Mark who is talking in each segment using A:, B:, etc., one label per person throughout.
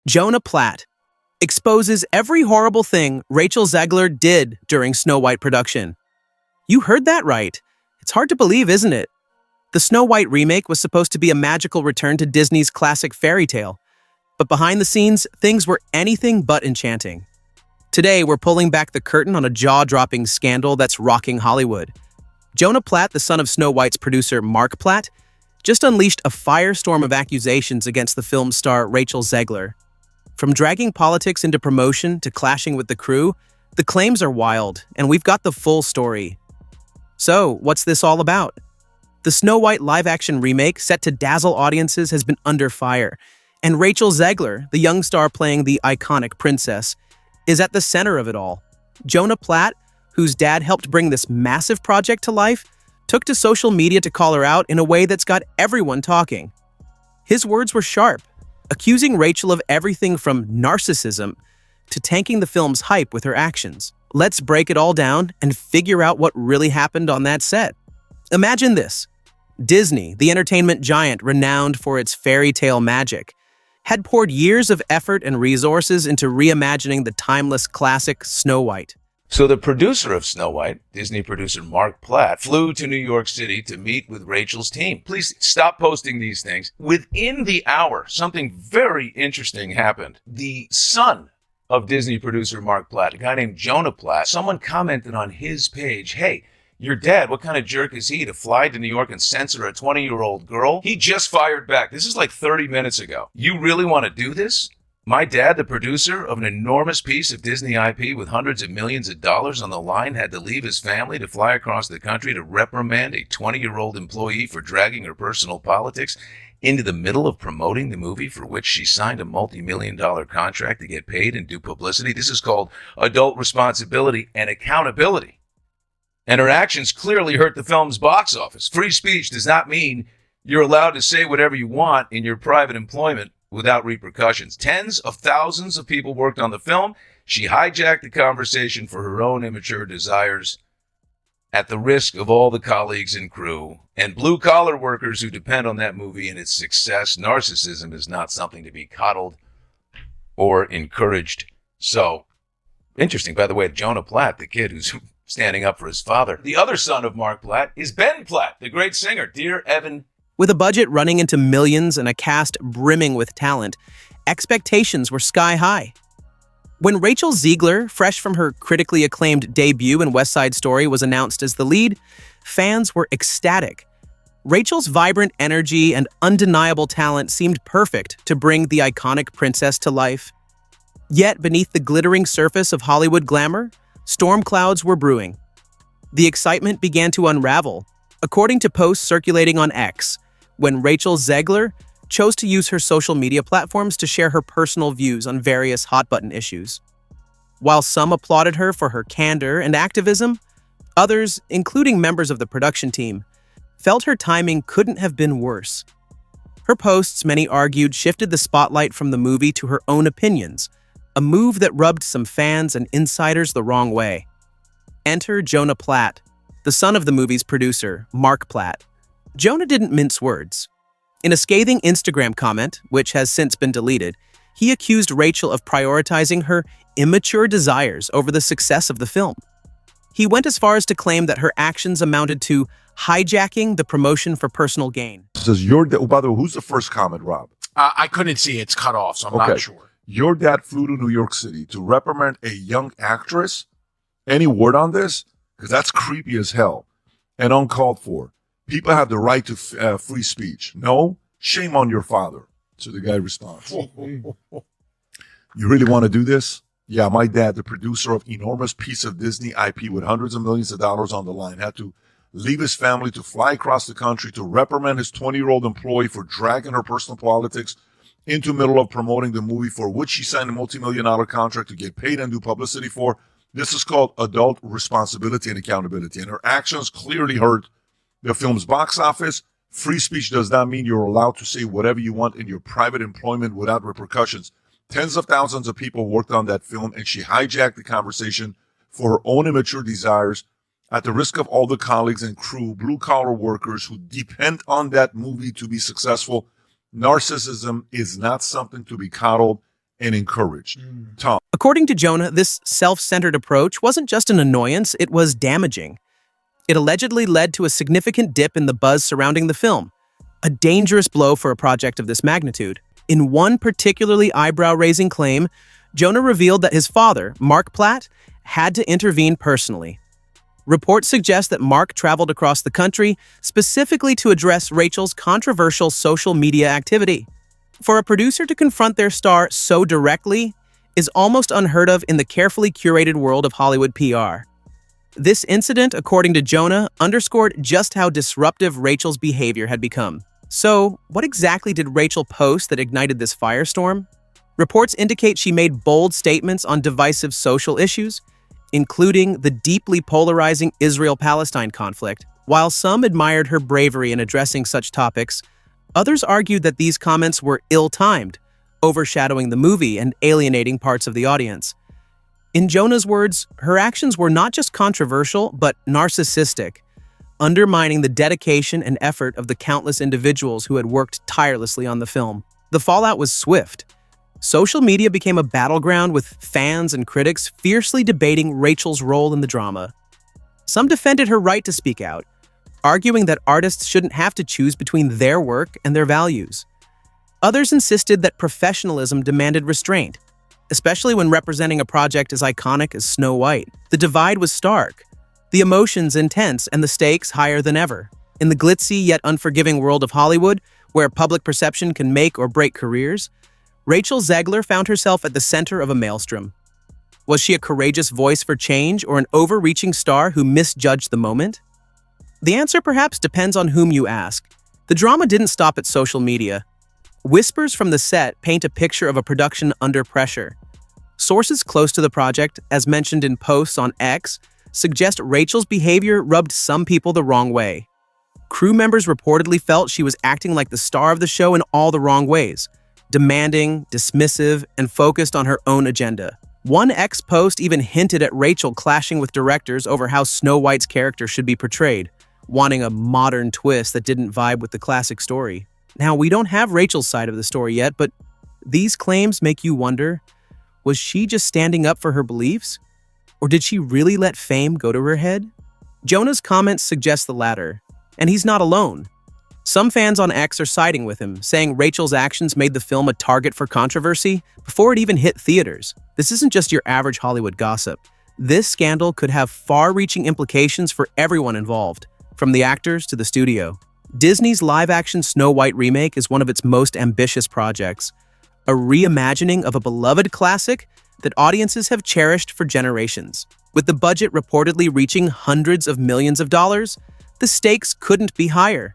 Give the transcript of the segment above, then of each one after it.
A: Jonah Platt exposes every horrible thing Rachel Zegler did during SnowWhite production. You heard that right. It's hard to believe, isn't it? The SnowWhite remake was supposed to be a magical return to Disney's classic fairy tale, but behind the scenes, things were anything but enchanting. Today, we're pulling back the curtain on a jaw-dropping scandal that's rocking Hollywood. Jonah Platt, the son of SnowWhite's producer Mark Platt, just unleashed a firestorm of accusations against the film's star Rachel Zegler. From dragging politics into promotion to clashing with the crew, the claims are wild, and we've got the full story. So, what's this all about? The SnowWhite live-action remake, set to dazzle audiences, has been under fire, and Rachel Zegler, the young star playing the iconic princess, is at the center of it all. Jonah Platt, whose dad helped bring this massive project to life, took to social media to call her out in a way that's got everyone talking. His words were sharp, accusing Rachel of everything from narcissism to tanking the film's hype with her actions. Let's break it all down and figure out what really happened on that set. Imagine this. Disney, the entertainment giant renowned for its fairy tale magic, had poured years of effort and resources into reimagining the timeless classic SnowWhite.
B: So the producer of SnowWhite, Disney producer Mark Platt, flew to New York City to meet with Rachel's team. Please stop posting these things. Within the hour, something very interesting happened. The son of Disney producer Mark Platt, a guy named Jonah Platt, someone commented on his page, "Hey, your dad, what kind of jerk is he to fly to New York and censor a 20-year-old girl?" He just fired back. This is like 30 minutes ago. "You really want to do this? My dad, the producer of an enormous piece of Disney IP with hundreds of millions of dollars on the line, had to leave his family to fly across the country to reprimand a 20-year-old employee for dragging her personal politics into the middle of promoting the movie for which she signed a multi-million-dollar contract to get paid and do publicity. This is called adult responsibility and accountability. And her actions clearly hurt the film's box office. Free speech does not mean you're allowed to say whatever you want in your private employment without repercussions. Tens of thousands of people worked on the film. She hijacked the conversation for her own immature desires at the risk of all the colleagues and crew and blue-collar workers who depend on that movie and its success. Narcissism is not something to be coddled or encouraged." So, interesting, by the way, Jonah Platt, the kid who's standing up for his father. The other son of Mark Platt is Ben Platt, the great singer. Dear Evan.
A: With a budget running into millions and a cast brimming with talent, expectations were sky high. When Rachel Zegler, fresh from her critically acclaimed debut in West Side Story, was announced as the lead, fans were ecstatic. Rachel's vibrant energy and undeniable talent seemed perfect to bring the iconic princess to life. Yet, beneath the glittering surface of Hollywood glamour, storm clouds were brewing. The excitement began to unravel, according to posts circulating on X, when Rachel Zegler chose to use her social media platforms to share her personal views on various hot-button issues. While some applauded her for her candor and activism, others, including members of the production team, felt her timing couldn't have been worse. Her posts, many argued, shifted the spotlight from the movie to her own opinions, a move that rubbed some fans and insiders the wrong way. Enter Jonah Platt, the son of the movie's producer, Mark Platt. Jonah didn't mince words. In a scathing Instagram comment, which has since been deleted, he accused Rachel of prioritizing her immature desires over the success of the film. He went as far as to claim that her actions amounted to hijacking the promotion for personal gain.
C: Says by the way, who's the first comment, Rob?
D: I couldn't see. It's cut off, so I'm not sure.
C: Your dad flew to New York City to reprimand a young actress? Any word on this? Because that's creepy as hell and uncalled for. People have the right to free speech. No? Shame on your father. So the guy responds, "You really want to do this? Yeah, my dad, the producer of enormous piece of Disney IP with hundreds of millions of dollars on the line, had to leave his family to fly across the country to reprimand his 20-year-old employee for dragging her personal politics into the middle of promoting the movie for which she signed a multi-million-dollar contract to get paid and do publicity for. This is called adult responsibility and accountability. And her actions clearly hurt the film's box office. Free speech does not mean you're allowed to say whatever you want in your private employment without repercussions. Tens of thousands of people worked on that film, and she hijacked the conversation for her own immature desires at the risk of all the colleagues and crew, blue-collar workers who depend on that movie to be successful. Narcissism is not something to be coddled and encouraged. Tom.
A: According to Jonah, this self-centered approach wasn't just an annoyance, it was damaging. It allegedly led to a significant dip in the buzz surrounding the film, a dangerous blow for a project of this magnitude. In one particularly eyebrow-raising claim, Jonah revealed that his father, Mark Platt, had to intervene personally. Reports suggest that Mark traveled across the country specifically to address Rachel's controversial social media activity. For a producer to confront their star so directly is almost unheard of in the carefully curated world of Hollywood PR. This incident, according to Jonah, underscored just how disruptive Rachel's behavior had become. So, what exactly did Rachel post that ignited this firestorm? Reports indicate she made bold statements on divisive social issues, including the deeply polarizing Israel-Palestine conflict. While some admired her bravery in addressing such topics, others argued that these comments were ill-timed, overshadowing the movie and alienating parts of the audience. In Jonah's words, her actions were not just controversial, but narcissistic, undermining the dedication and effort of the countless individuals who had worked tirelessly on the film. The fallout was swift. Social media became a battleground with fans and critics fiercely debating Rachel's role in the drama. Some defended her right to speak out, arguing that artists shouldn't have to choose between their work and their values. Others insisted that professionalism demanded restraint, especially when representing a project as iconic as SnowWhite. The divide was stark, the emotions intense, and the stakes higher than ever. In the glitzy yet unforgiving world of Hollywood, where public perception can make or break careers, Rachel Zegler found herself at the center of a maelstrom. Was she a courageous voice for change or an overreaching star who misjudged the moment? The answer perhaps depends on whom you ask. The drama didn't stop at social media. Whispers from the set paint a picture of a production under pressure. Sources close to the project, as mentioned in posts on X, suggest Rachel's behavior rubbed some people the wrong way. Crew members reportedly felt she was acting like the star of the show in all the wrong ways, demanding, dismissive, and focused on her own agenda. One X post even hinted at Rachel clashing with directors over how SnowWhite's character should be portrayed, wanting a modern twist that didn't vibe with the classic story. Now, we don't have Rachel's side of the story yet, but these claims make you wonder, was she just standing up for her beliefs? Or did she really let fame go to her head? Jonah's comments suggest the latter, and he's not alone. Some fans on X are siding with him, saying Rachel's actions made the film a target for controversy before it even hit theaters. This isn't just your average Hollywood gossip. This scandal could have far-reaching implications for everyone involved, from the actors to the studio. Disney's live-action SnowWhite remake is one of its most ambitious projects, a reimagining of a beloved classic that audiences have cherished for generations. With the budget reportedly reaching hundreds of millions of dollars, the stakes couldn't be higher.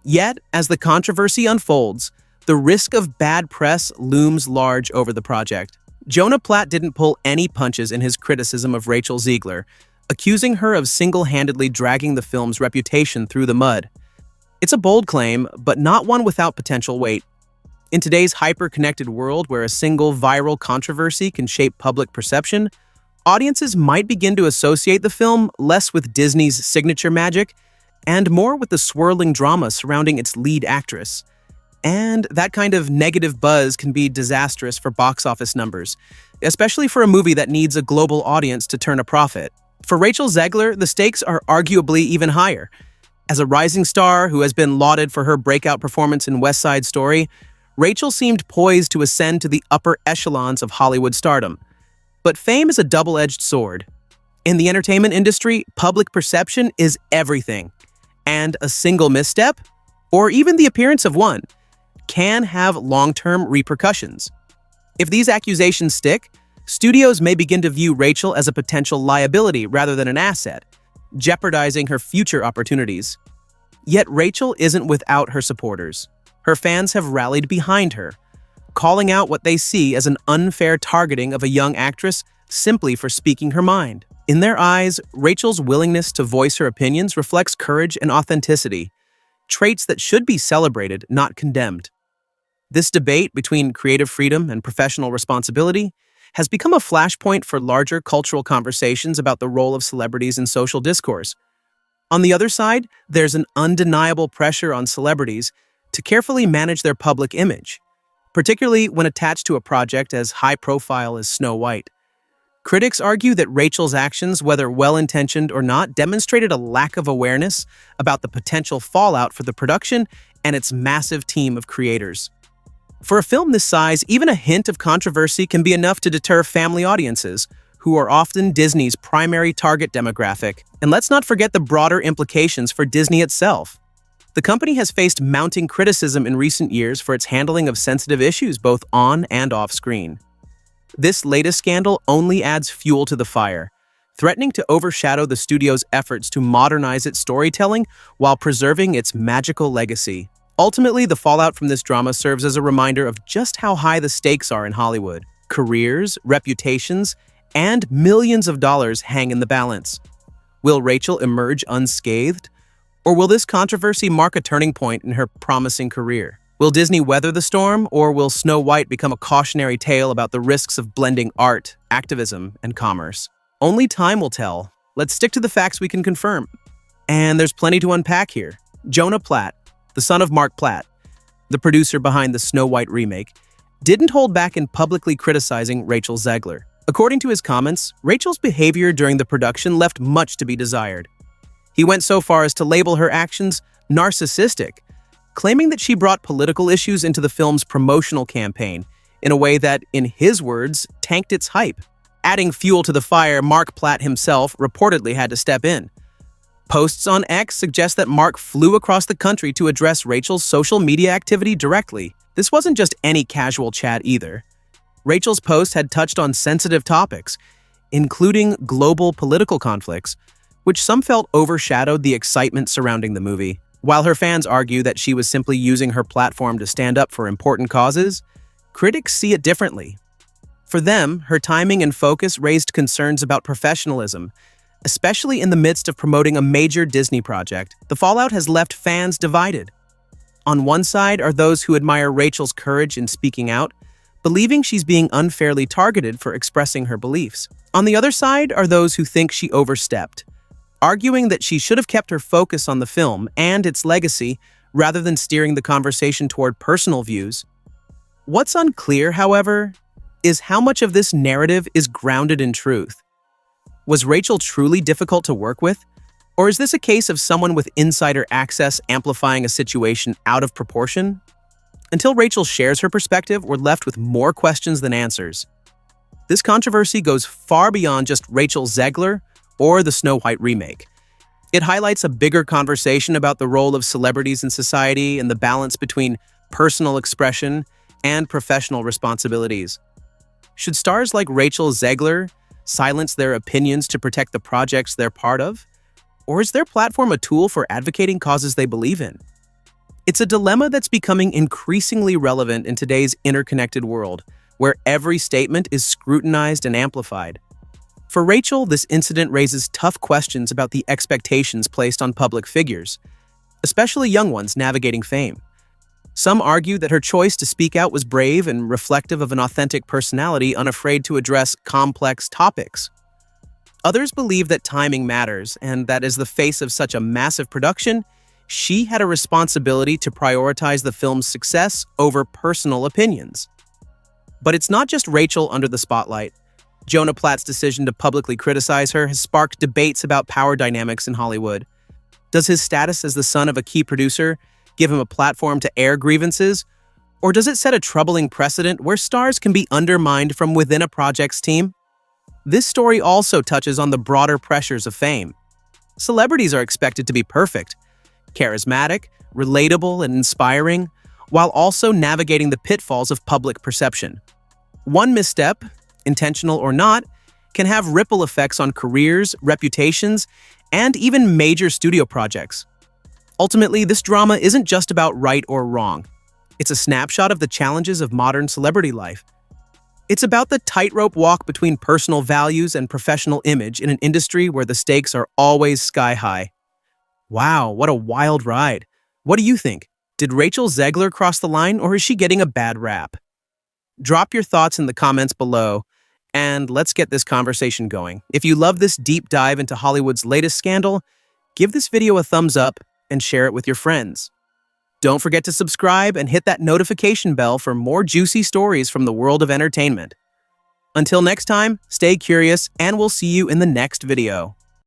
A: Yet, as the controversy unfolds, the risk of bad press looms large over the project. Jonah Platt didn't pull any punches in his criticism of Rachel Zegler, accusing her of single-handedly dragging the film's reputation through the mud. It's a bold claim, but not one without potential weight. In today's hyper-connected world where a single viral controversy can shape public perception, audiences might begin to associate the film less with Disney's signature magic and more with the swirling drama surrounding its lead actress. And that kind of negative buzz can be disastrous for box office numbers, especially for a movie that needs a global audience to turn a profit. For Rachel Zegler, the stakes are arguably even higher. As a rising star who has been lauded for her breakout performance in West Side Story, Rachel seemed poised to ascend to the upper echelons of Hollywood stardom. But fame is a double-edged sword. In the entertainment industry, public perception is everything, and a single misstep, or even the appearance of one, can have long-term repercussions. If these accusations stick, studios may begin to view Rachel as a potential liability rather than an asset, jeopardizing her future opportunities. Yet Rachel isn't without her supporters. Her fans have rallied behind her, calling out what they see as an unfair targeting of a young actress simply for speaking her mind. In their eyes, Rachel's willingness to voice her opinions reflects courage and authenticity, traits that should be celebrated, not condemned. This debate between creative freedom and professional responsibility has become a flashpoint for larger cultural conversations about the role of celebrities in social discourse. On the other side, there's an undeniable pressure on celebrities to carefully manage their public image, particularly when attached to a project as high-profile as SnowWhite. Critics argue that Rachel's actions, whether well-intentioned or not, demonstrated a lack of awareness about the potential fallout for the production and its massive team of creators. For a film this size, even a hint of controversy can be enough to deter family audiences, who are often Disney's primary target demographic. And let's not forget the broader implications for Disney itself. The company has faced mounting criticism in recent years for its handling of sensitive issues both on and off screen. This latest scandal only adds fuel to the fire, threatening to overshadow the studio's efforts to modernize its storytelling while preserving its magical legacy. Ultimately, the fallout from this drama serves as a reminder of just how high the stakes are in Hollywood. Careers, reputations, and millions of dollars hang in the balance. Will Rachel emerge unscathed? Or will this controversy mark a turning point in her promising career? Will Disney weather the storm, or will SnowWhite become a cautionary tale about the risks of blending art, activism, and commerce? Only time will tell. Let's stick to the facts we can confirm. And there's plenty to unpack here. Jonah Platt, the son of Mark Platt, the producer behind the SnowWhite remake, didn't hold back in publicly criticizing Rachel Zegler. According to his comments, Rachel's behavior during the production left much to be desired. He went so far as to label her actions narcissistic, claiming that she brought political issues into the film's promotional campaign in a way that, in his words, tanked its hype. Adding fuel to the fire, Mark Platt himself reportedly had to step in. Posts on X suggest that Mark flew across the country to address Rachel's social media activity directly. This wasn't just any casual chat either. Rachel's post had touched on sensitive topics, including global political conflicts, which some felt overshadowed the excitement surrounding the movie. While her fans argue that she was simply using her platform to stand up for important causes, critics see it differently. For them, her timing and focus raised concerns about professionalism, especially in the midst of promoting a major Disney project. The fallout has left fans divided. On one side are those who admire Rachel's courage in speaking out, believing she's being unfairly targeted for expressing her beliefs. On the other side are those who think she overstepped, arguing that she should have kept her focus on the film and its legacy rather than steering the conversation toward personal views. What's unclear, however, is how much of this narrative is grounded in truth. Was Rachel truly difficult to work with? Or is this a case of someone with insider access amplifying a situation out of proportion? Until Rachel shares her perspective, we're left with more questions than answers. This controversy goes far beyond just Rachel Zegler or the SnowWhite remake. It highlights a bigger conversation about the role of celebrities in society and the balance between personal expression and professional responsibilities. Should stars like Rachel Zegler silence their opinions to protect the projects they're part of? Or is their platform a tool for advocating causes they believe in? It's a dilemma that's becoming increasingly relevant in today's interconnected world, where every statement is scrutinized and amplified. For Rachel, this incident raises tough questions about the expectations placed on public figures, especially young ones navigating fame. Some argue that her choice to speak out was brave and reflective of an authentic personality unafraid to address complex topics. Others believe that timing matters and that as the face of such a massive production, she had a responsibility to prioritize the film's success over personal opinions. But it's not just Rachel under the spotlight. Jonah Platt's decision to publicly criticize her has sparked debates about power dynamics in Hollywood. Does his status as the son of a key producer give him a platform to air grievances? Or does it set a troubling precedent where stars can be undermined from within a project's team? This story also touches on the broader pressures of fame. Celebrities are expected to be perfect, charismatic, relatable, and inspiring, while also navigating the pitfalls of public perception. One misstep, intentional or not, can have ripple effects on careers, reputations, and even major studio projects. Ultimately, this drama isn't just about right or wrong. It's a snapshot of the challenges of modern celebrity life. It's about the tightrope walk between personal values and professional image in an industry where the stakes are always sky high. Wow, what a wild ride. What do you think? Did Rachel Zegler cross the line, or is she getting a bad rap? Drop your thoughts in the comments below, and let's get this conversation going. If you love this deep dive into Hollywood's latest scandal, give this video a thumbs up and share it with your friends. Don't forget to subscribe and hit that notification bell for more juicy stories from the world of entertainment. Until next time, stay curious, and we'll see you in the next video.